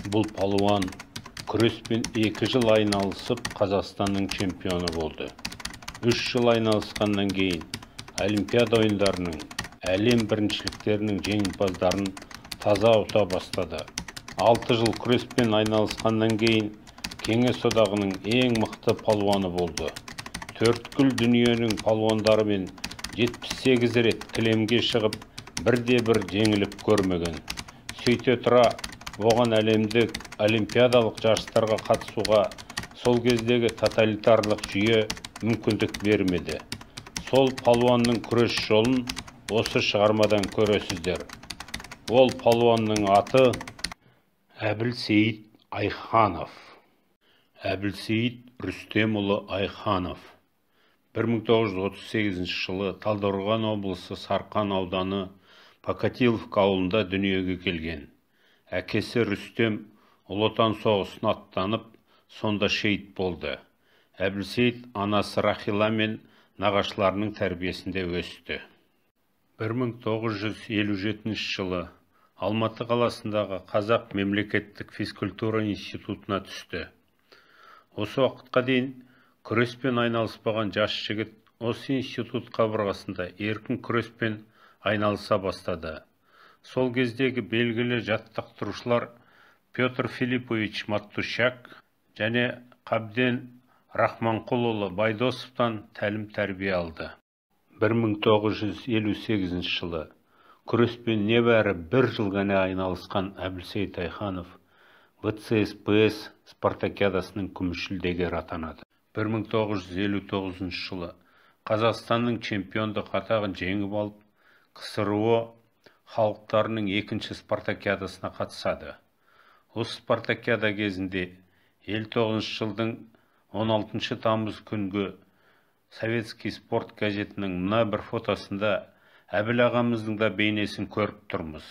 Бұл палуан күреспен 2 жыл айналысып Қазақстанның чемпионы болды. 3 жыл айналысқаннан кейін Олимпиада ойындарының, әлем біріншіліктерінің жеңімпаздарын таза ұта бастады. 6 жыл күреспен айналысқаннан кейін Кеңес одағының ең мықты палуаны болды. 4 дүниенің палуандарымен 78 рет кілемге шығып, бірде-бір жеңіліп көрмеген. Сөйте тұра, оған әлемдік олимпиадалық жарыстарға қатысуға сол кездегі тоталитарлық жүйе мүмкіндік бермеді. Сол палуанның күрес жолын осы шығармадан көресіздер. Ол палуанның аты Әбілсейіт Айханов. Әбілсейіт Рүстемұлы Айханов. 1938 жылы Талдықорған облысы Сарқан ауданы Покатиловка ауылында дүниеге келген. Әкесі Рүстем Ұлы Отан соғысына аттанып, сонда шейіт болды. Әбілсейіт анасы Рахила мен нағашыларының тәрбиесінде өсті. 1957 жылы Алматы қаласындағы Қазақ мемлекеттік физкультура институтына түсті. Осы уақытқа дейін күреспен айналыспаған жас жігіт осы институт қабырғасында еркін күреспен айналыса бастады. Сол кездегі белгілі жаттықтырушылар Петр Филиппович Маттущак және Қабден Рахманқұлұлы Байдосовтан тәлім-тәрбие алды. 1958 жылы күреспен небәрі 1 жыл ғана айналысқан Әбілсейіт Айханов ВЦСПС спартакиадасының күміс жүлдегері атанады. 1959 жылы Қазақстанның чемпиондық атағын жеңіп алып, КСРО халықтарының 2-ші спартакиадасына қатысады. Осы спартакиада кезінде 59 жылдың 16 тамыз күнгі Советский спорт газетінің мына бір фотосында Әбіл ағамыздың да бейнесін көріп тұрмыз.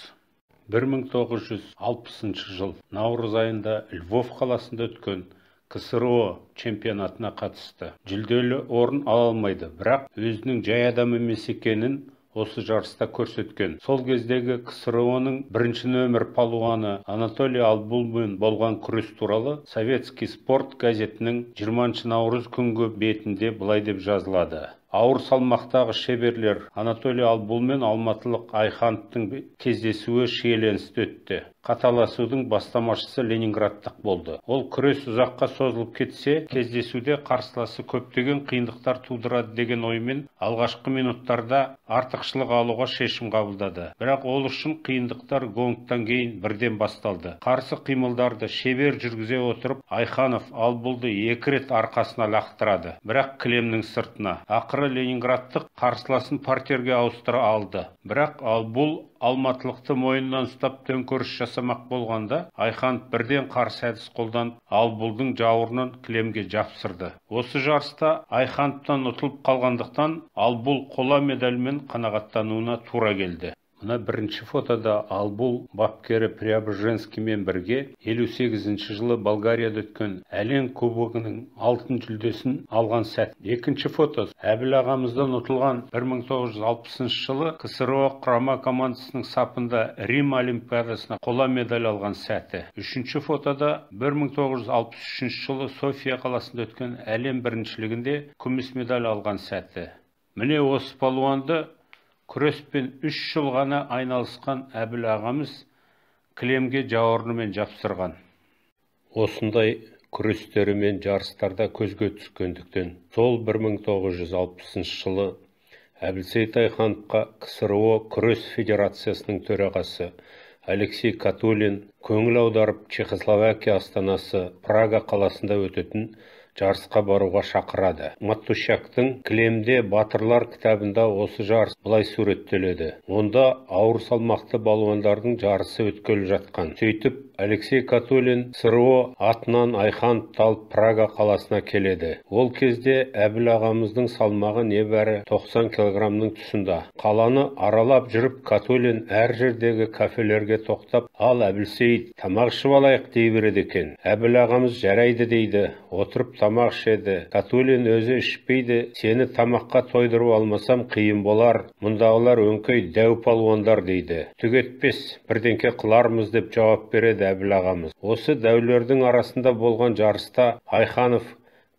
1960 жыл наурыз айында Львов қаласында өткен КСРО чемпионатына қатысты. Жүлделі орын ала алмайды, бірақ өзінің жай адам емес екенін осы жарыста көрсеткен. Сол кездегі КСРО-ның 1-ші нөмір палуаны Анатолий Албулмен болған күрес туралы Советский спорт газетінің 20 наурыз күнгі бетінде былай деп жазылады. Ауыр салмақтағы шеберлер Анатолий Албул мен алматылық Айхановтың кездесуі шиеленісті өтті. Қаталасудың бастамашысы Ленинградтық болды. Ол күрес ұзаққа созылып кетсе, кездесуде қарсыласы көптеген қиындықтар тудырады деген оймен алғашқы минуттарда артықшылық алуға шешім қабылдады. Бірақ ол үшін қиындықтар гонгтан кейін бірден басталды. Қарсы қимылдарды шебер жүргізе отырып, Айханов Албулды 2 рет арқасына лақтырады, бірақ кілемнің сыртына. Ақыры Ленинградтық қарсыласын партерге ауыстыра алды. Бірақ Албул алматылықты мойнынан ұстап төңкеріс жасамақ болғанда, Айханов бірден қарсы әдіс қолданып, Албулдың жауырынын кілемге жапсырды. Осы жарыста Айхановтан ұтылып қалғандықтан, Албул қола медальмен қанағаттануына тура келді. Мына бірінші фотода Албул бапкері Преображенскиймен бірге 58 жылы Болгарияда өткен әлем кубогының алтын жүлдесін алған сәт. Екінші фото Әбіл ағамыздан ұтылған 1960 жылы КСРО құрама командасының сапында Рим олимпиадасына қола медаль алған сәті. Үшінші фотода 1963 жылы София қаласында өткен әлем біріншілігінде күміс медаль алған сәті. Міне осы палуанды күреспен 3 жыл ғана айналысқан Әбіл ағамыз кілемге жауырынымен жапсырған. Осындай күрестерімен жарыстарда көзге түскендіктен, сол 1960 жылы Әбілсейіт Айхановқа КСРО күрес федерациясының төрағасы Алексей Катулин көңіл аударып Чехословакия астанасы Прага қаласында өтетін жарысқа баруға шақырады. Маттущактың «Кілемде батырлар» кітабында осы жарыс былай суреттеледі. Онда ауыр салмақты балуандардың жарысы өткелі жатқан. Сөйтіп, Алексей Катулин КСРО атынан Айхановты алып Прага қаласына келеді. Ол кезде Әбіл ағамыздың салмағы небәрі 90 килограммның тұсында. Қаланы аралап жүріп, Катулин әр жердегі кафелерге тоқтап, ал Әбілсейіт тамақ ішіп алайық дей береді екен. Әбіл ағамыз жарайды дейді, отырып тамақ ішеді. Катулин өзі ішпейді, сені тамаққа тойдырып алмасам қиын болар, мұндағылар өңкей дәу палуандар дейді. Түк етпес, бірдеңке қылармыз деп жауап береді деді Әбіл ағамыз. Осы дәулердің арасында болған жарыста Айханов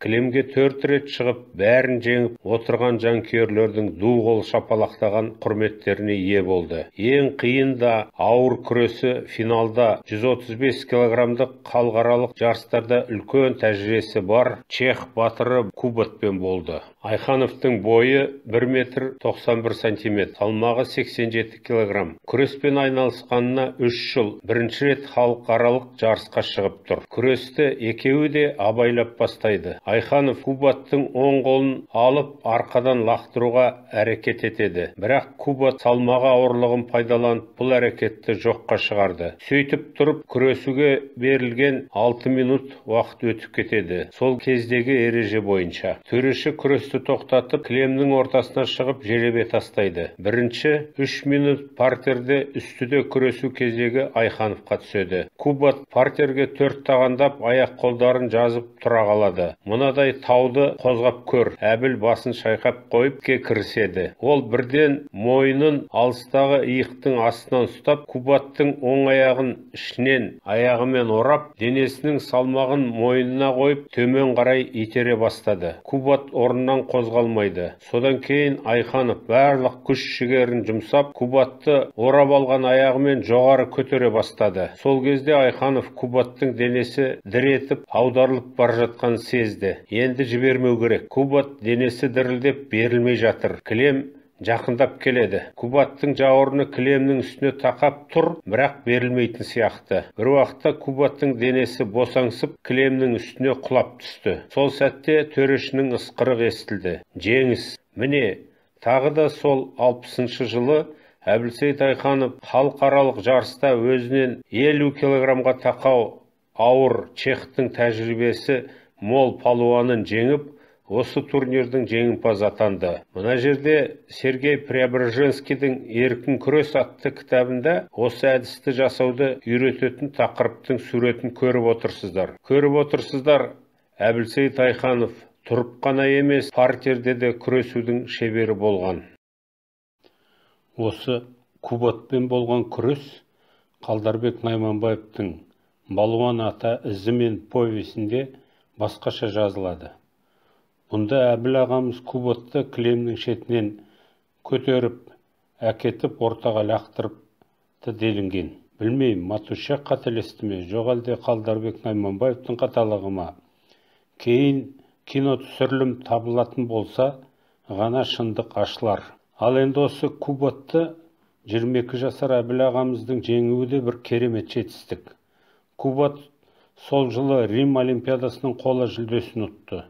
кілемге 4 рет шығып, бәрін жеңіп, отырған жанкүйерлердің ду қол шапалақтаған құрметтеріне ие болды. Ең қиын да ауыр күресі финалда 135 килограммдық халықаралық жарыстарда үлкен тәжірибесі бар чех батыры Кубатпен болды. Айхановтың бойы 1 метр 91 сантиметр, салмағы 87 килограмм. Күреспен айналысқанына 3 жыл, бірінші рет халықаралық жарысқа шығып тұр. Күресті екеуі де абайлап бастайды. Айханов Кубаттың оң қолын алып, арқадан лақтыруға әрекет етеді. Бірақ Кубат салмағы ауырлығын пайдаланып, бұл әрекетті жоққа шығарды. Сөйтіп тұрып, күресуге берілген 6 минут уақыт өтіп кетеді. Сол кездегі ереже бойынша төреші күресті тоқтатып, кілемнің ортасына шығып жеребе тастайды. Бірінші 3 минут партерде үстіде күресу кезегі Айхановқа түседі. Кубат партерге 4 тағандап, аяқ қолдарын жазып тұра қалады. Мынадай тауды қозғап көр. Әбіл басын шайқап қойып кіріседі. Ол бірден мойнын алыстағы иықтың астынан ұстап, Кубаттың оң аяғын ішінен аяғымен орап, денесінің салмағын мойнына қойып, төмен қарай итере бастады. Кубат орнынан қозғалмайды. Содан кейін Айханов барлық күш-жігерін жұмсап, Кубатты орап алған аяғымен жоғары көтере бастады. Сол кезде Айханов Кубаттың денесі дір етіп, аударылып бар жатқанын сезді. Енді жібермеу керек. Кубат денесі дірілдеп берілмей жатыр. Кілем жақындап келеді. Кубаттың жауырыны кілемнің үстіне тақап тұр, бірақ берілмейтін сияқты. Бір уақытта Кубаттың денесі босаңсып, кілемнің үстіне құлап түсті. Сол сәтте төрешінің ысқырық естілді. Жеңіс. Міне, тағы да сол 60-шы жылы Әбілсейіт Айханов халықаралық жарыста өзінен 50 килограммға тақау ауыр чехтың тәжірибесі мол палуанын жеңіп, осы турнирдің жеңімпазы атанды. Мына жерде Сергей Преображенскийдің «Еркін күрес» атты кітабында осы әдісті жасауды үйрететін тақырыптың суретін көріп отырсыздар. Әбілсейіт Айханов тұрып қана емес, партерде де күресудің шебері болған. Осы Кубатпен болған күрес Қалдарбек Найманбаевтың «Балуан ата ізі мен» повесінде басқаша жазылады. Бұнда Әбіл ағамыз Кубатты кілемнің шетінен көтеріп, әкетіп ортаға лақтырыпты делінген. Білмеймін, Матуша қателесті ме, жоқ әлде Қалдарбек Найманбаевтың қаталығы ма. Кейін кино түсірілім табылатын болса, ғана шындық ашылар. Ал енді осы Кубатты 22 жасар Әбіл ағамыздың жеңуі де бір керемет жетістік. Кубат сол жылы Рим олимпиадасының қола жүлдесін ұтты.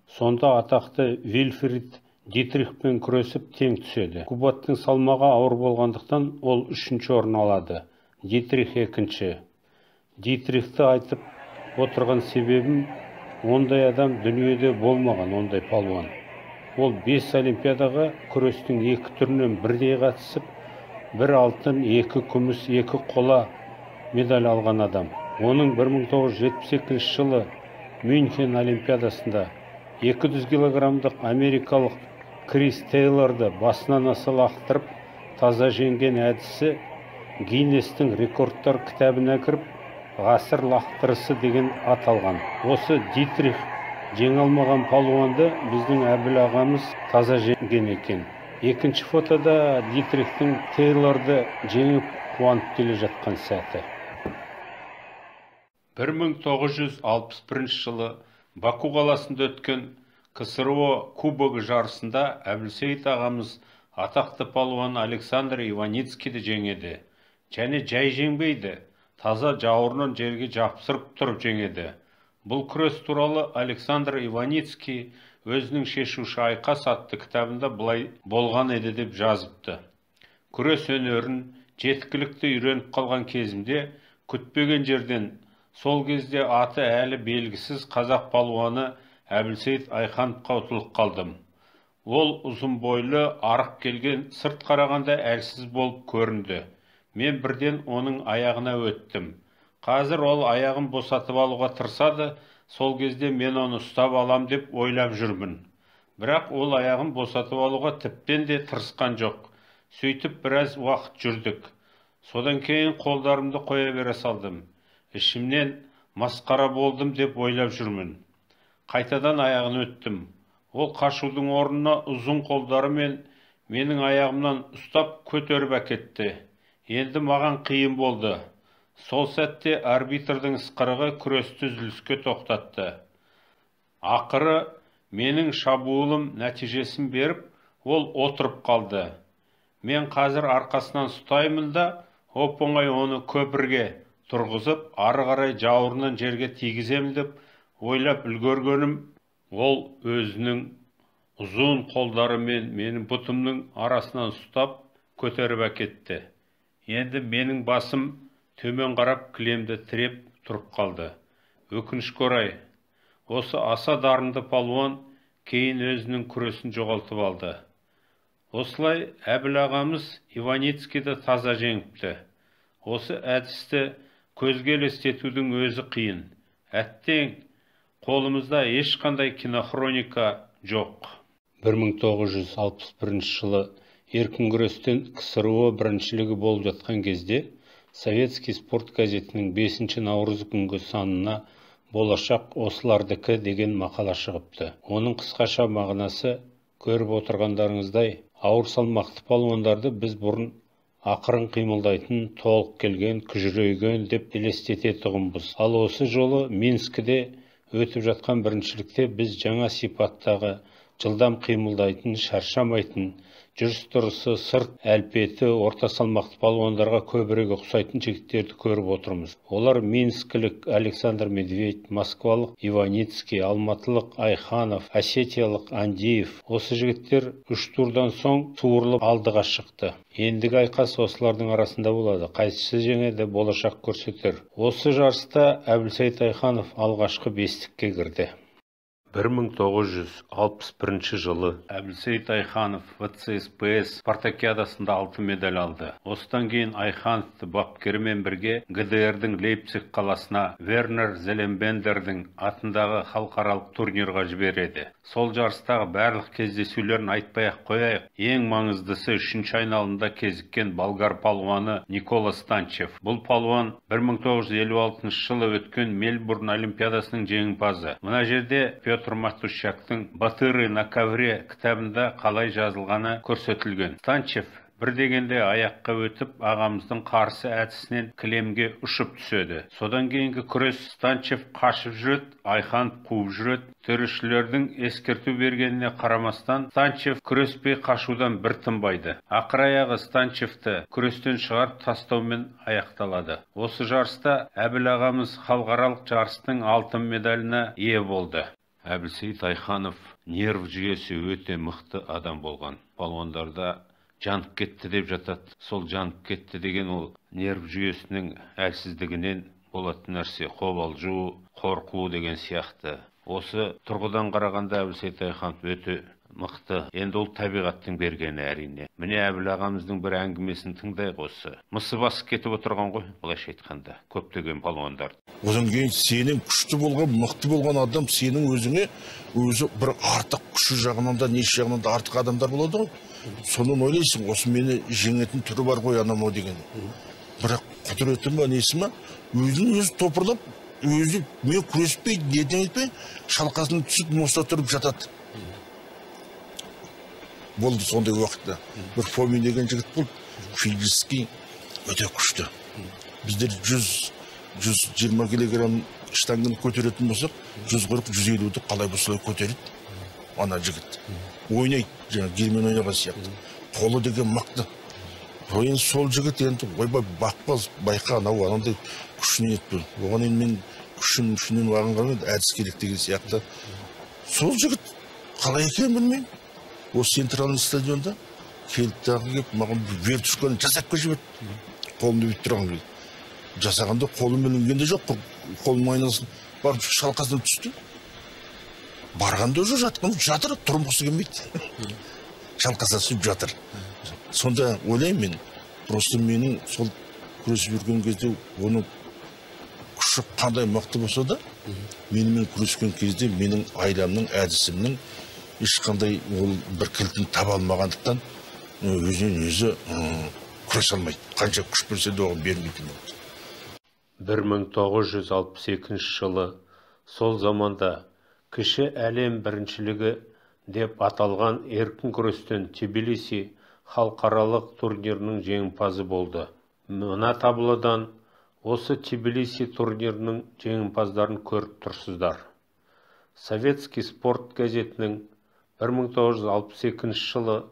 Сонда атақты Вильфрид Дитрихпен күресіп тең түседі. Кубаттың салмағы ауыр болғандықтан ол 3-ші орын алады. Дитрих 2-ші. Дитрихті айтып отырған себебім, ондай адам дүниеде болмаған, ондай палуан. Ол 5 олимпиадаға күрестің 2 түрінен бірдей қатысып, 1 алтын, 2 күміс, 2 қола медаль алған адам. Оның 1972 жылы Мюнхен олимпиадасында 200 килограммдық америкалық Крис Тейлорды басынан аса лақтырып, таза жеңген әдісі Гиннестің рекордтар кітабына кіріп, ғасыр лақтырысы деген аталған. Осы Дитрих жеңе алмаған палуанды біздің Әбіл ағамыз таза жеңген екен. Екінші фотода Дитрихтің Тейлорды жеңіп қуанып келе жатқан сәті. 1961 жылы Баку қаласында өткен КСРО кубогы жарысында Әбілсейіт ағамыз атақты палуан Александр Иваницкийді жеңеді. Және жай жеңбейді, таза жауырынын жерге жапсырып тұрып жеңеді. Бұл күрес туралы Александр Иваницкий өзінің шешуші айқас атты кітабында былай болған еді деп жазыпты. Күрес өнерін жеткілікті үйреніп қалған кезімде күтпеген жерден сол кезде аты әлі белгісіз қазақ палуаны Әбілсейіт Айхановқа ұтылып қалдым. Ол ұзын бойлы, арық келген, сырт қарағанда әлсіз болып көрінді. Мен бірден оның аяғына өттім. Қазір ол аяғын босатып алуға тырысады, сол кезде мен оны ұстап алам деп ойлап жүрмін. Бірақ ол аяғын босатып алуға тіптен де тырысқан жоқ. Сөйтіп біраз уақыт жүрдік. Содан кейін қолдарымды қоя бере салдым. Ішімнен масқара болдым деп ойлап жүрмін. Қайтадан аяғын өттім. Ол қашудың орнына ұзын қолдарымен менің аяғымнан ұстап көтеріп әкетті. Енді маған қиын болды. Сол сәтте арбитрдің ысқырығы күресті үзіліске тоқтатты. Ақыры менің шабуылым нәтижесін беріп, ол отырып қалды. Мен қазір арқасынан ұстаймын да, оп-оңай оны көпірге тұрғызып, ары қарай жауырынын жерге тигіземін деп ойлап үлгергенім, ол өзінің ұзын қолдарымен менің бұтымның арасынан ұстап көтеріп әкетті. Енді менің басым төмен қарап кілемді тіреп тұрып қалды. Өкінішке орай, осы аса дарынды палуан кейін өзінің күресін жоғалтып алды. Осылай Әбіл ағамыз Иваницкийді таза жеңіпті. Осы әдісті көзге елестетудің өзі қиын. Әттең, қолымызда ешқандай кинохроника жоқ. 1961 жылы еркін күрестен КСРО біріншілігі болып жатқан кезде Советский спорт газетінің 5 наурыз күнгі санына болашақ осылардікі деген мақала шығыпты. Оның қысқаша мағынасы, көріп отырғандарыңыздай, ауыр салмақты палуандарды біз бұрын ақырын қимылдайтын, толық келген, күжірейген деп елестететұғынбыз. Ал осы жолы Минскіде өтіп жатқан біріншілікте біз жаңа сипаттағы, жылдам қимылдайтын, шаршамайтын, жүріс-тұрысы, сырт әлпеті орта салмақты палуандарға көбірек ұқсайтын жігіттерді көріп отырмыз. Олар минскілік Александр Медведь, москвалық Иваницкий, алматылық Айханов, осетиялық Андиев. Осы жігіттер 3 турдан соң суырылып алдыға шықты. Ендігі айқас осылардың арасында болады. Қайсысы жеңеді, болашақ көрсетер. Осы жарыста Әбілсейіт Айханов алғашқы бестікке кірді. 1961 жылы Әбілсейіт Айханов ВЦСПС спартакиадасында алтын медаль алды. Осыдан кейін Айхановты бапкерімен бірге ГДРдің Лейпциг қаласына Вернер Зеленбендердің атындағы халықаралық турнирға жібереді. Сол жарыстағы барлық кездесулерін айтпай-ақ қояйық. Ең маңыздысы 3-ші айналымда кезіккен болгар палуаны Никола Станчев. Бұл палуан 1956 жылы өткен Мельбурн олимпиадасының жеңімпазы. Мына жерде Петр Матушяктың «Батыры на ковре» кітабында қалай жазылғаны көрсетілген. Станчев бір дегенде аяққа өтіп, ағамыздың қарсы әдісінен кілемге ұшып түседі. Содан кейінгі күрес Станчев қашып жүреді, Айханов қуып жүреді. Төрешілердің ескерту бергеніне қарамастан, Станчев күреспей қашудан бір тынбайды. Ақыр аяғы Станчевті күрестен шығарып тастаумен аяқталады. Осы жарыста Әбіл ағамыз халықаралық жарыстың алтын медаліне ие болды. Әбілсейіт Айханов нерв жүйесі өте мықты адам болған. Палуандарда жанып кетті деп жатады. Сол жанып кетті деген ол нерв жүйесінің әлсіздігінен болатын нәрсе. Қобалжу, қорқу деген сияқты. Осы тұрғыдан қарағанда Әбілсейіт Айханов өте мықты. Енді ол табиғаттың бергені әрине. Міне Әбіл ағамыздың бір әңгімесін тыңдайық осы. Мысы басып кетіп отырған ғой, былайша айтқанда, көптеген палуандар. Одан кейін сенің күшті болған, мықты болған адам сенің өзіңе өзі бір артық күші жағынан да, неше жағынан да артық адамдар болады ғой. Сонын ойлайсың, осы мені жеңетін түрі бар ғой анау деген. Бірақ құдіреті ма, несі ма, өзі топырлап, өзі мен күреспей, неден етпей, шалқасынан түсіп, моста тұрып жатады. Болды сондай уақытта. Бір Фомин деген жігіт болды, физически өте күшті. Біздер 100-120 килограмм штангыны көтеретін болсақ, 140-150-ді қалай болса көтереді. Ана жігіт. Ойнайды, жаңа гермен ойнаған сияқты. Қолы деген мықты. Енді сол жігіт енді ойбай бақпаз, байқа анау анандай күшінен етпен. Оған енді мен күшінен уағын қармайды, әдіс керек деген сияқты. Сол жігіт қалай екен білмеймін. Осы центральный стадионда келіп тағы кеп, маған вертушканы жасап көшіп қолымды бүйтіп тұрған келді. Жасағанда қолым білінгенде жоқ, қолым айналсын барып шалқасынан түсті. Барғанда уже жатыр, тұрмысы келмейді. Шалқасынан түсіп жатыр. Сонда ойлаймын мен, просто менің сол күресіп жүрген кезде оның күші қандай мықты болса да, менімен күрескен кезде менің айламның, әдісімнің ешқандай ол бір кілтін таба алмағандықтан өзінен өзі күрес алмайды. Қанша күш берсе де оған бермейтін болды. 1962 жылы сол заманда кіші әлем біріншілігі деп аталған еркін күрестен Тбилиси халықаралық турнирінің жеңімпазы болды. Мына таблодан осы Тбилиси турнирінің жеңімпаздарын көріп тұрсыздар. Советский спорт газетінің 1962 жылы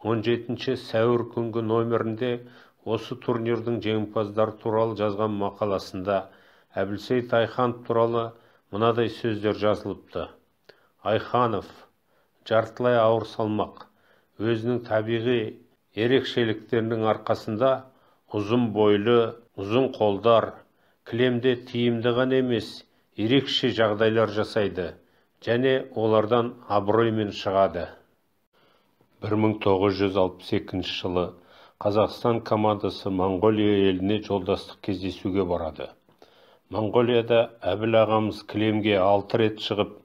17 сәуір күнгі номерінде осы турнирдің жеңімпаздары туралы жазған мақаласында Әбілсейіт Айханов туралы мынадай сөздер жазылыпты. Айханов жартылай ауыр салмақ, өзінің табиғи ерекшеліктерінің арқасында ұзын бойлы, ұзын қолдар, кілемде тиімді ғана емес, ерекше жағдайлар жасайды және олардан абыроймен шығады. 1962 жылы Қазақстан командасы Моңғолия еліне жолдастық кездесуге барады. Моңғолияда Әбіл ағамыз кілемге 6 рет шығып,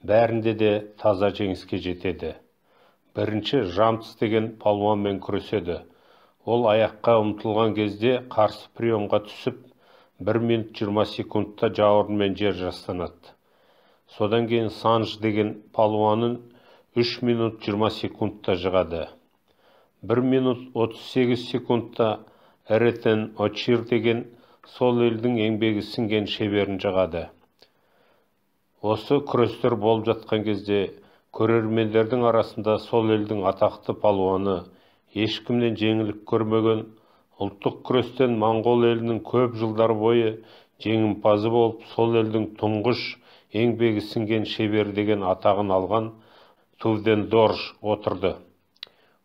бәрінде де таза жеңіске жетеді. Бірінші Жамтыс деген палуанмен күреседі. Ол аяққа ұмтылған кезде қарсы приемға түсіп, 1 минут 20 секундта жауырынмен жер жастанады. Содан кейін Санж деген палуанын 3 минут 20 секундта жығады. 1 минут 38 секундта Эретен Очир деген сол елдің еңбегі сіңген шеберін жығады. Осы күрестер болып жатқан кезде көрермендердің арасында сол елдің атақты палуаны, ешкімнен жеңіліп көрмеген, ұлттық күрестен Моңғол елінің көп жылдар бойы жеңімпазы болып, сол елдің тұңғыш еңбегі сіңген шебер деген атағын алған Тувден Дорж отырды.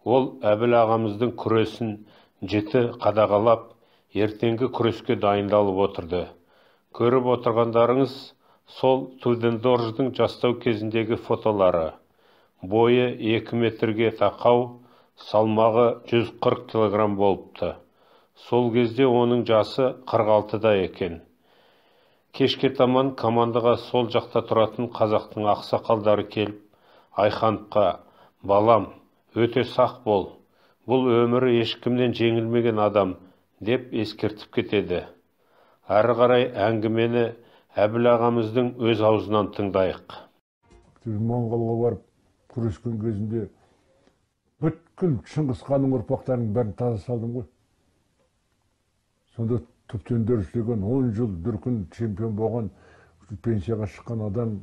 Ол Әбіл ағамыздың күресін жіті қадағалап, ертеңгі күреске дайындалып отырды. Көріп отырғандарыңыз сол Тувден Дорждың жастау кезіндегі фотолары. Бойы 2 метрге тақау, салмағы 140 килограмм болыпты. Сол кезде оның жасы 46-да екен. Кешке таман командаға сол жақта тұратын қазақтың ақсақалдары келіп, Айхановқа: балам, өте сақ бол, бұл өмірі ешкімнен жеңілмеген адам, деп ескертіп кетеді. Ары қарай әңгімені Әбіл ағамыздың өз аузынан тыңдайық. Моңғолға барып күрескен кезінде бүткіл Шыңғыс ханның ұрпақтарының бәрін таза салдым ғой. Сонда Тувден Дорж деген 10 жыл дүркін чемпион болған, пенсияға шыққан адам,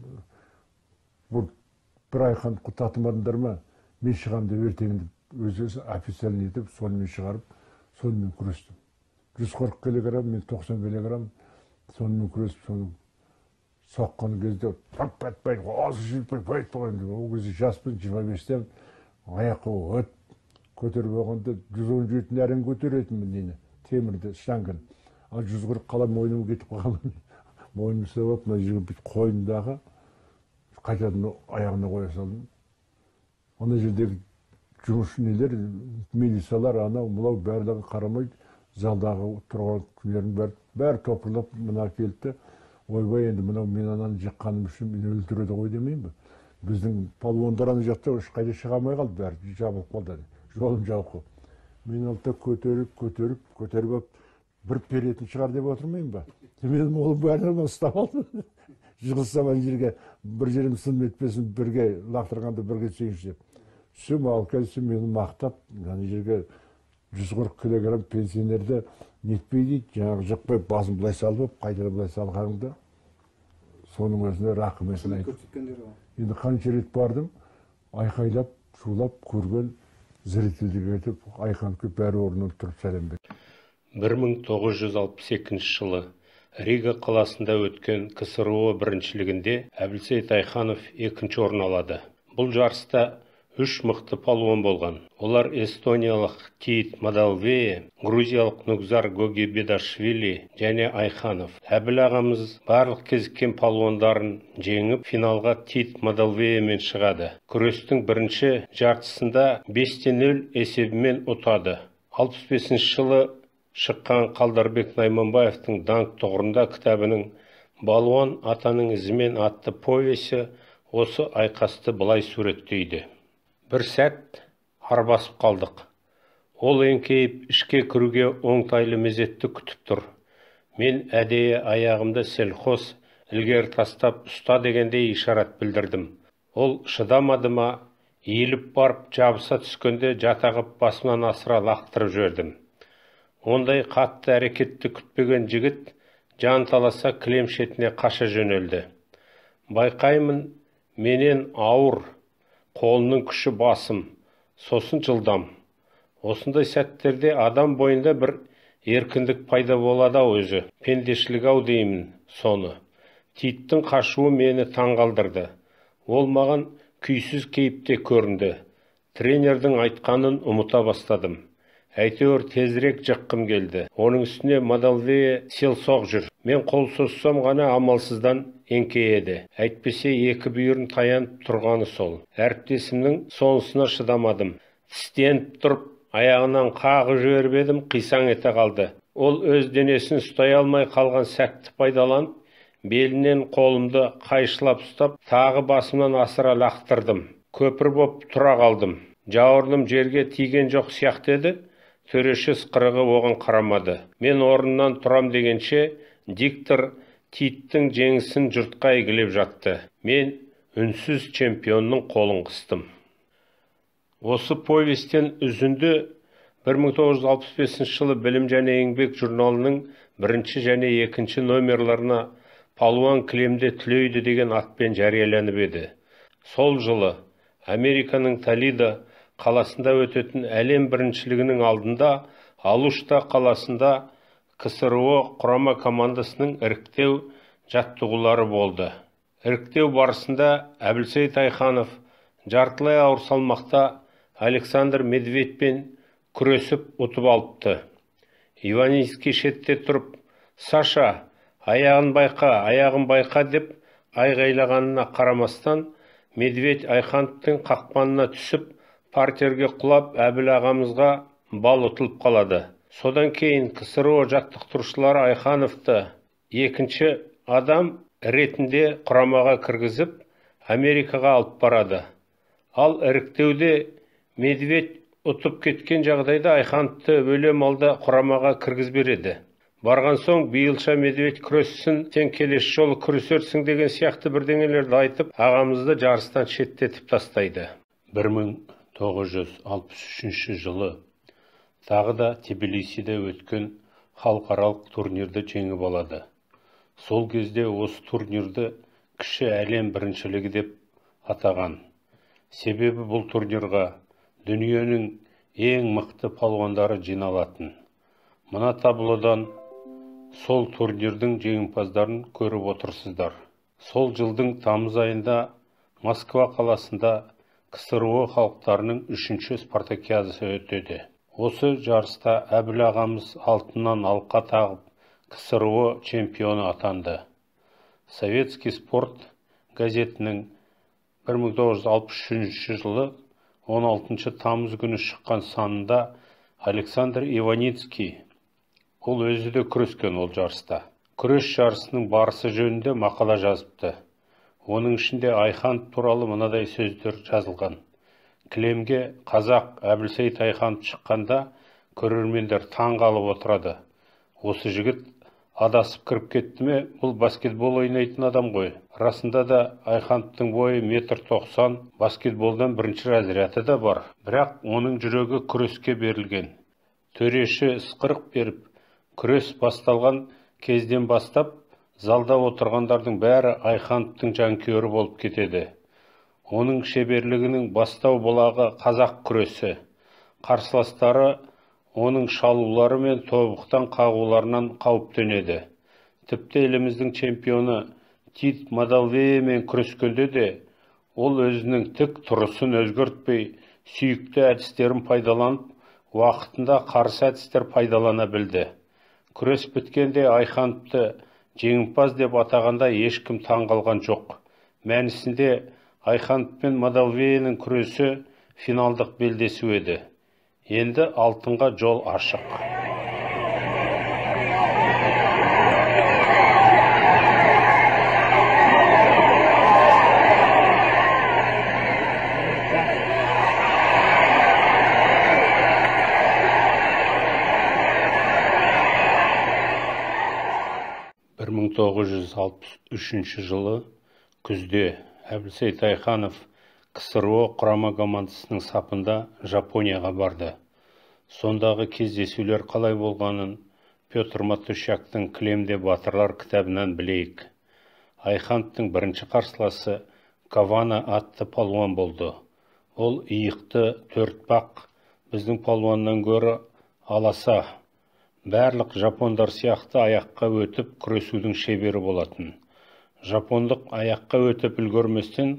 бір Айхановқа татымадыңдар ма? Мен шығам деп ертеңінде өзі официально етіп, сонымен шығарып, сонымен күрестім. 140 килограмм, мен 90 килограмм, сонымен күресіп, соның соққан кезде, пәт-пәт-пәт, азы жүрпей, пәт-пәт, ол кезде жаспын, 25-тен, аяққа өт көтеріп оғанда, 117-ін әрін көтеретінмін нені, темірді, штангын. Ал 140 қала мойным кетіп қаламын. Мойным сабап, мына жүріп бит қойындағы, қайтадан аяғына қоя салдым. Ана жердегі жұмыс нелер, милициялар, анау, мұлау барлығы қарамайды, залдағы тұрған күндердің бәрі топырлап мына келді. Ойбай, енді мынау мен ананы жыққаным үшін мен өлтіреді ғой демеймін бе? Біздің палуандар ана жақта ешқайда шыға алмай қалды, бәрі жабылып қалды. Жолым жауып қалды. Мен алда көтеріп бір перетін шығар деп отырмайын ба? Мен ол бәрін ұстап алдым. Жығылсам ана жерге бір жерім сын етпесін бірге лақтырғанда бірге түсейінші деп. Түсім ал келсем мені мақтап, ана жерге 140 килограмм пенсионерді нетпейді, жаңағы жықпай басын былай салып, қайтара былай салғанымда, соның өзіне рақыметін айтып. Енді қанша рет бардым, айқайлап, шулап, көрген, зрительдерге етіп, Айхановқа бәрі орнынан тұрып сәлем берді. 1962 жылы Рига қаласында өткен КСРО біріншілігінде Әбілсейіт Айханов 2-ші орын алады. Бұл жарыста 3 мықты палуан болған. Олар эстониялық Тит Мадалвее, грузиялық Нугзар Гогибедашвили және Айханов. Әбіл ағамыз барлық кезіккен палуандарын жеңіп, финалға Тит Мадалвеемен шығады. Күрестің бірінші жартысында 5-0 есебімен ұтады. 65 жылы шыққан Қалдарбек Найманбаевтың даңқ тұғырында кітабының «Балуан атаның ізімен» атты повесі осы айқасты былай суреттейді. Бір сәт арбасып қалдық. Ол еңкейіп ішке кіруге оңтайлы мезетті күтіп тұр. Мен әдейі аяғымды селқос ілгері тастап ұста дегендей ишарат білдірдім. Ол шыдамады ма, иіліп барып жабыса түскенде жатағып басымнан асыра лақтырып жібердім. Ондай қатты әрекетті күтпеген жігіт жан таласа кілем шетіне қаша жөнелді. Байқаймын, менен ауыр, қолының күші басым, сосын жылдам. Осындай сәттерде адам бойында бір еркіндік пайда болады өзі. Пендешілік деймін соны. Титтің қашуы мені таңғалдырды. Ол маған күйсіз кейіпте көрінді. Тренердің айтқанын ұмыта бастадым. Әйтеуір тезірек жыққым келді. Оның үстіне Мадалвее селсоқ жүр. Мен қол созсам ғана амалсыздан еңкейеді. Әйтпесе екі бүйірін таянып тұрғаны сол. Әріптесімнің сонысына шыдамадым. Тістеніп тұрып, аяғынан қағып жіберіп едім, қисаң ете қалды. Ол өз денесін ұстай алмай қалған сәтті пайдаланып, белінен қолымды қайшылап ұстап, тағы басымнан асыра лақтырдым. Көпір боп тұра қалдым. Жауырыным жерге тиген жоқ сияқты еді. Төреші ысқырығы оған қарамады. Мен орнынан тұрам дегенше, диктор Титтің жеңісін жұртқа әйгілеп жатты. Мен үнсіз чемпионның қолын қыстым. Осы повестен үзінді 1965 жылы Білім және еңбек журналының 1 және 2 номерларына палуан кілемде түлейді деген атпен жарияланып еді. Сол жылы Американың Толидо қаласында өтетін әлем біріншілігінің алдында Алушта қаласында КСРО құрама командасының іріктеу жаттығулары болды. Іріктеу барысында Әбілсейіт Айханов жартылай ауыр салмақта Александр Медведьпен күресіп ұтып алыпты. Иваницкий шетте тұрып, «Саша, аяғын байқа» деп айғайлағанына қарамастан, Медведь Айхановтың қақпанына түсіп, партерге құлап, Әбіл ағамызға бал ұтылып қалады. Содан кейін КСРО жаттықтырушылары Айхановты екінші адам ретінде құрамаға кіргізіп, Америкаға алып барады. Ал іріктеуде Медведь ұтып кеткен жағдайда Айхановты өлем алда құрамаға кіргізбереді. Барған соң биылша Медведь күрессін, сен келесі жолы күресерсің деген сияқты бірдеңелерді айтып, ағамызды жарыстан шеттетіп тастайды. 1963 жылы тағы да Тбилисиде өткен халықаралық турнирді жеңіп алады. Сол кезде осы турнирді кіші әлем біріншілігі деп атаған. Себебі бұл турнирға дүниенің ең мықты палуандары жиналатын. Мына таблодан сол турнирдің жеңімпаздарын көріп отырсыздар. Сол жылдың тамыз айында Москва қаласында КСРО халықтарының 3-ші спартакиадасы өтеді. Осы жарыста Әбіл ағамыз алтыннан алқа тағып КСРО чемпионы атанды. Советский спорт газетінің 1963 жылы 16 тамыз күні шыққан санында Александр Иваницкий, ол өзі де күрескен ол жарыста. Күрес жарысының барысы жөнінде мақала жазыпты. Оның ішінде Айханов туралы мынадай сөздер жазылған. Кілемге қазақ Әбілсейіт Айханов шыққанда көрермендер таң қалып отырады. Осы жігіт адасып кіріп кетті ме? Бұл баскетбол ойнайтын адам ғой. Расында да Айхановтың бойы 1,90 м, баскетболдан бірінші разряды да бар. Бірақ оның жүрегі күреске берілген. Төреші ысқырық беріп, күрес басталған кезден бастап, залда отырғандардың бәрі Айхановтың жанкүйері болып кетеді. Оның шеберлігінің бастау бұлағы қазақ күресі. Қарсыластары оның шалулары мен тобықтан қағуларынан қауіптенеді. Тіпті еліміздің чемпионы Тит Мадалвеемен күрескенде де, ол өзінің тік тұрысын өзгертпей, сүйікті әдістерін пайдаланып, уақытында қарсы әдістер пайдалана білді. Күрес біткенде Айхановты жеңімпаз деп атағанда ешкім таң қалған жоқ. Мәнісінде Айханов пен Мадалвеенің күресі финалдық белдесу еді. Енді алтынға жол ашық. 1963 жылы күзде Әбілсейіт Айханов КСРО құрама командасының сапында Жапонияға барды. Сондағы кездесулер қалай болғанын Петр Матущактың «Кілемде батырлар» кітабынан білейік. Айхановтың бірінші қарсыласы Кавана атты палуан болды. Ол иықты төртпақ, біздің палуаннан гөрі аласа. Барлық жапондар сияқты аяққа өтіп күресудің шебері болатын. Жапондық аяққа өтіп үлгерместен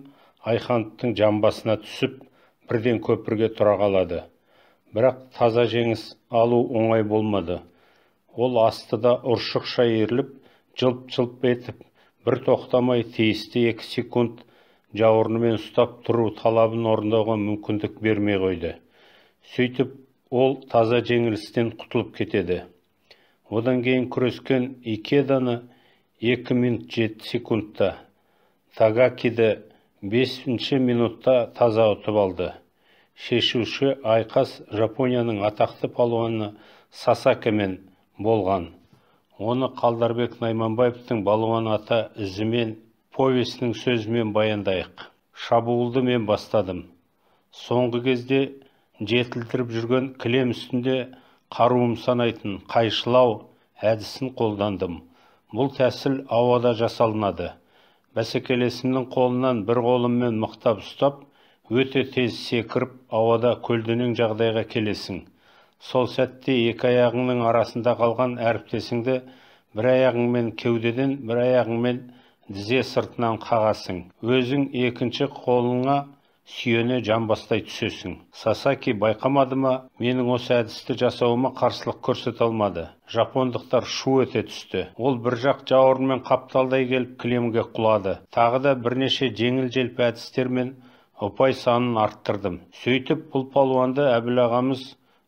Айхановтың жамбасына түсіп, бірден көпірге тұра қалады. Бірақ таза жеңіс алу оңай болмады. Ол астыда ұршықша иіріліп, жылп-жылп етіп, бір тоқтамай тиісті 2 секунд жауырынымен ұстап тұру талабын орындауға мүмкіндік бермей қойды. Сөйтіп, ол таза жеңілістен құтылып кетеді. Одан кейін күрескен Икеданы 2 минут 7 секундта, Тагакиді 5 минутта таза ұтып алды. Шешуші айқас Жапонияның атақты палуаны Сасакемен болған. Оны Қалдарбек Найманбаевтың балуан ата ізімен повесінің сөзімен баяндайық. Шабуылды мен бастадым. Соңғы кезде жетілдіріп жүрген кілем үстінде қаруым санайтын қайшылау әдісін қолдандым. Бұл тәсіл ауада жасалынады. Бәсекелесімнің қолынан бір қолыммен мықтап ұстап, өте тез секіріп, ауада көлденең жағдайға келесің. Сол сәтте 2 аяғыңның арасында қалған әріптесіңді бір аяғыңмен кеудеден, бір аяғыңмен тізе сыртынан қағасың. Өзің екінші қолыңа сүйене жамбастай түсесің. Сасаки байқамады ма, менің осы әдісті жасауыма қарсылық көрсете алмады. Жапондықтар шу ете түсті. Ол бір жақ жауырынмен қапталдай келіп кілемге құлады. Тағы да бірнеше жеңіл-желпі әдістермен ұпай санын арттырдым. Сөйтіп, бұл палуанды Әбіл ағамыз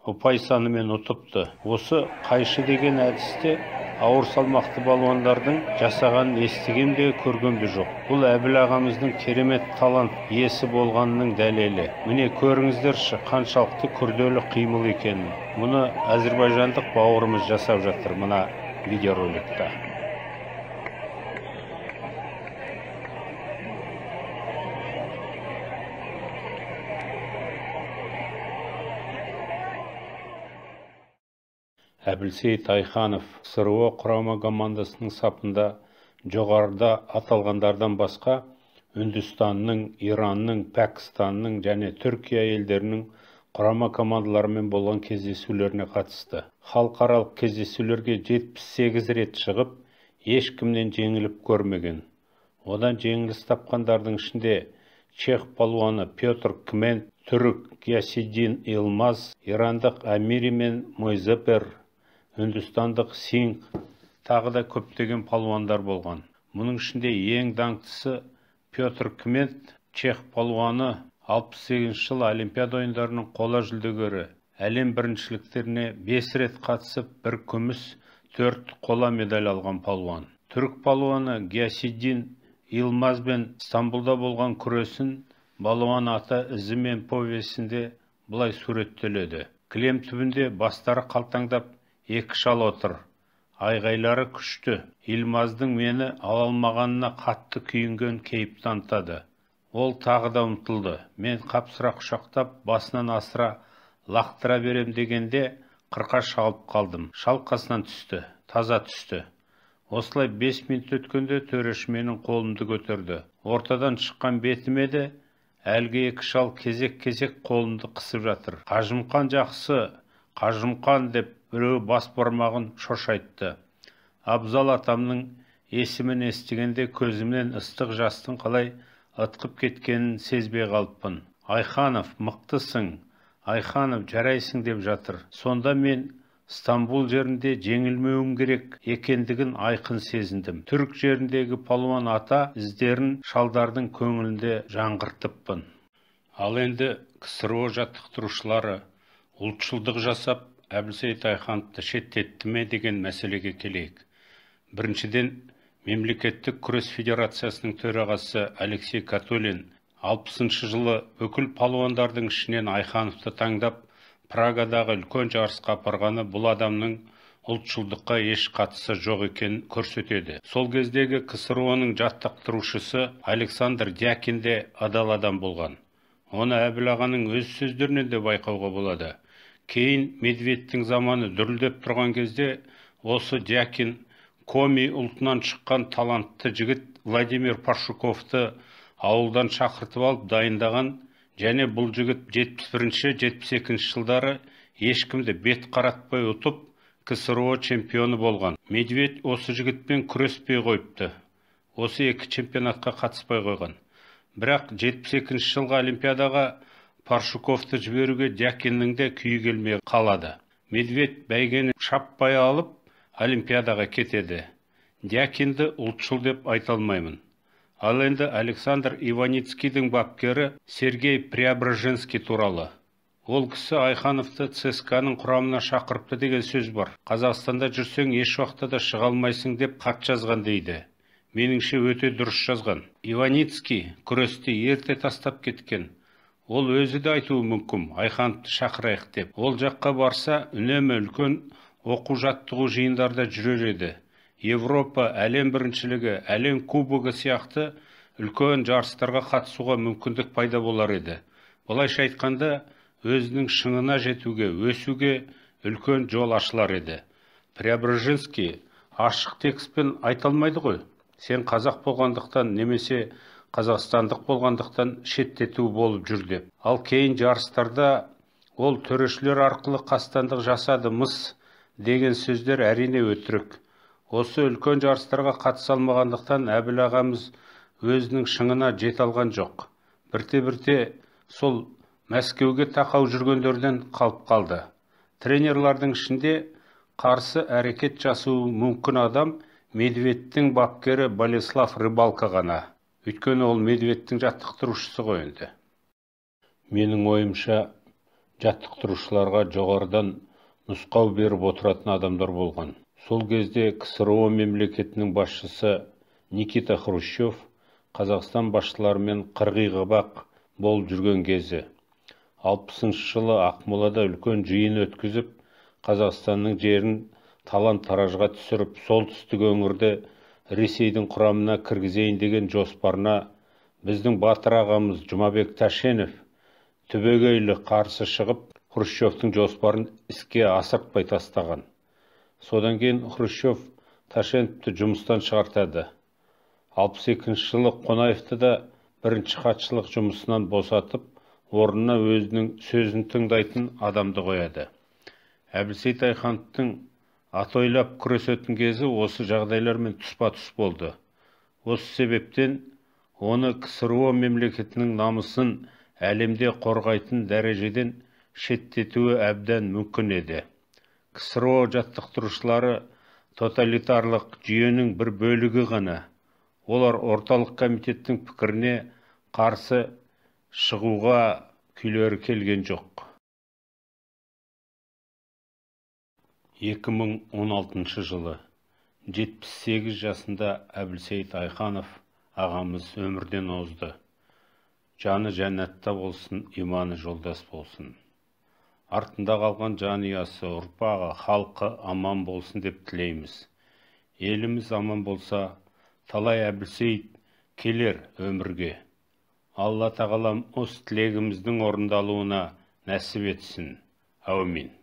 ұпай санымен ұтыпты. Осы қайшы деген әдісте ауыр салмақты балуандардың жасағанын естігем де көргем де жоқ. Бұл Әбіл ағамыздың керемет талант иесі болғанының дәлелі. Міне көріңіздерші, қаншалықты күрделі қимыл екенін. Мұны әзербайжандық бауырымыз жасап жатыр мына видеороликта. Әбілсейіт Айханов КСРО құрама командасының сапында жоғарыда аталғандардан басқа Үндістанның, Иранның, Пәкістанның және Түркия елдерінің құрама командаларымен болған кездесулеріне қатысты. Халықаралық кездесулерге 78 рет шығып, ешкімнен жеңіліп көрмеген. Одан жеңіліс тапқандардың ішінде чех палуаны Петр Кмен, түрік Гиясиддин Илмаз, ирандық Амири мен Мойзепер, Үндістандық Синг, тағы да көптеген палуандар болған. Мұның ішінде ең даңқтысы Петр Кмен, чех палуаны 68 жыл Олимпиада ойындарының қола жүлдегері. Әлем біріншіліктеріне 5 рет қатысып, 1 күміс, 4 қола медаль алған палуан. Түрік палуаны Гиясиддин Илмаз бен Стамбулда болған күресін балуан ата ізі мен повесінде бұлай суреттеледі. Кілем түбінде бастары қалтаңдап, 2 шал отыр. Айғайлары күшті. Илмаздың мені ала алмағанына қатты күйінген кейіп танытады. Ол тағы да ұмтылды. Мен қапсыра құшақтап, басынан асыра лақтыра берем дегенде қырқа шалып қалдым. Шалқасынан түсті, таза түсті. Осылай 5 минут өткенде төреш менің қолымды көтерді. Ортадан шыққан бетіме де әлгі 2 шал кезек-кезек қолымды қысып жатыр. Қажымқан жақсы, Қажымқан деп біреу бас бармағын шошайтты. Абзал атамның есімін естігенде көзімнен ыстық жастың қалай ытқып кеткенін сезбей қалыппын. Айханов, мықтысың, Айханов жарайсың деп жатыр. Сонда мен Стамбул жерінде жеңілмеуім керек екендігін айқын сезіндім. Түрік жеріндегі палуан ата іздерін шалдардың көңілінде жаңғыртыппын. Ал енді КСРО жаттықтырушылары ұлтшылдық жасап, Әбілсейіт Айхановты шеттетті ме деген мәселеге келейік. Біріншіден, Мемлекеттік күрес федерациясының төрағасы Алексей Катулин 60 жылы бүкіл палуандардың ішінен Айхановты таңдап, Прагадағы үлкен жарысқа апарғаны бұл адамның ұлтшылдыққа еш қатысы жоқ екенін көрсетеді. Сол кездегі КСРО-ның жаттықтырушысы Александр Дякин де адал адам болған. Оны Әбіл ағаның өз сөздерінен де байқауға болады. Кейін Медведьтің заманы дүрілдеп тұрған кезде осы Дякин Коми ұлтынан шыққан талантты жігіт Владимир Паршуковты ауылдан шақыртып алып дайындаған, және бұл жігіт 71-72 жылдары ешкімді бет қаратпай ұтып КСРО чемпионы болған. Медведь осы жігітпен күреспей қойыпты. Осы екі чемпионатқа қатыспай қойған. Бірақ 72 жылғы Олимпиадаға Паршуковты жіберуге Дякиннің де күйі келмей қалады. Медведь бәйгені шаппай алып Олимпиадаға кетеді. Дякинді ұлтшыл деп айта алмаймын. Ал енді Александр Иваницкийдің бапкері Сергей Преображенский туралы. Ол кісі Айхановты ЦСКА-ның құрамына шақырыпты деген сөз бар. Қазақстанда жүрсең еш уақытта да шыға алмайсың деп хат жазған дейді. Меніңше өте дұрыс жазған. Иваницкий күресті ерте тастап кеткен. Ол өзі де айтуы мүмкін, Айхановты шақырайық деп. Ол жаққа барса, үнемі үлкен оқу-жаттығу жиындарда жүрер еді. Европа, әлем біріншілігі, әлем кубогы сияқты үлкен жарыстарға қатысуға мүмкіндік пайда болар еді. Бұлайша айтқанда, өзінің шыңына жетуге, өсуге үлкен жол ашылар еді. Преображенский ашық текстпен айта алмайды ғой. Сен қазақ болғандықтан немесе қазақстандық болғандықтан шеттету болып жүр деп. Ал кейін жарыстарда ол төрешілер арқылы қастандық жасады мыс деген сөздер әрине өтірік. Осы үлкен жарыстарға қатыса алмағандықтан Әбіл ағамыз өзінің шыңына жете алған жоқ. Бірте-бірте сол Мәскеуге тақау жүргендерден қалып қалды. Тренерлардың ішінде қарсы әрекет жасауы мүмкін адам Медведьтің бапкері Болеслав Рыбалка ғана. Өйткені ол Медведьтің жаттықтырушысы ғой енді. Менің ойымша, жаттықтырушыларға жоғарыдан нұсқау беріп отыратын адамдар болған. Сол кезде КСРО мемлекетінің басшысы Никита Хрущев Қазақстан басшыларымен қырғи-қабақ болып жүрген кезі. 60 жылы Ақмолада үлкен жиын өткізіп, Қазақстанның жерін талан-таражға түсіріп, солтүстік өңірді Ресейдің құрамына кіргізейін деген жоспарына біздің батыр ағамыз Жұмабек Тәшенов түбегейлі қарсы шығып, Хрущевтің жоспарын іске асыртпай тастаған. Содан кейін Хрущев Тәшеновті жұмыстан шығартады. 62 жылы Қонаевты да бірінші хатшылық жұмысынан босатып, орнына өзінің сөзін тыңдайтын адамды қояды. Әбілсейіт Айхановтың атойлап күресетін кезі осы жағдайлармен тұспа-тұс болды. Осы себептен оны КСРО мемлекетінің намысын әлемде қорғайтын дәрежеден шеттетуі әбден мүмкін еді. КСРО жаттықтырушылары тоталитарлық жүйенің бір бөлігі ғана. Олар орталық комитеттің пікіріне қарсы шығуға күйлері келген жоқ. 2016 жылы 78 жасында Әбілсейіт Айханов ағамыз өмірден озды. Жаны жәннатта болсын, иманы жолдас болсын. Артында қалған жанұясы, ұрпағы, халқы аман болсын деп тілейміз. Еліміз аман болса, талай Әбілсейіт келер өмірге. Алла тағалам осы тілегіміздің орындалуына нәсіп етсін. Әумин.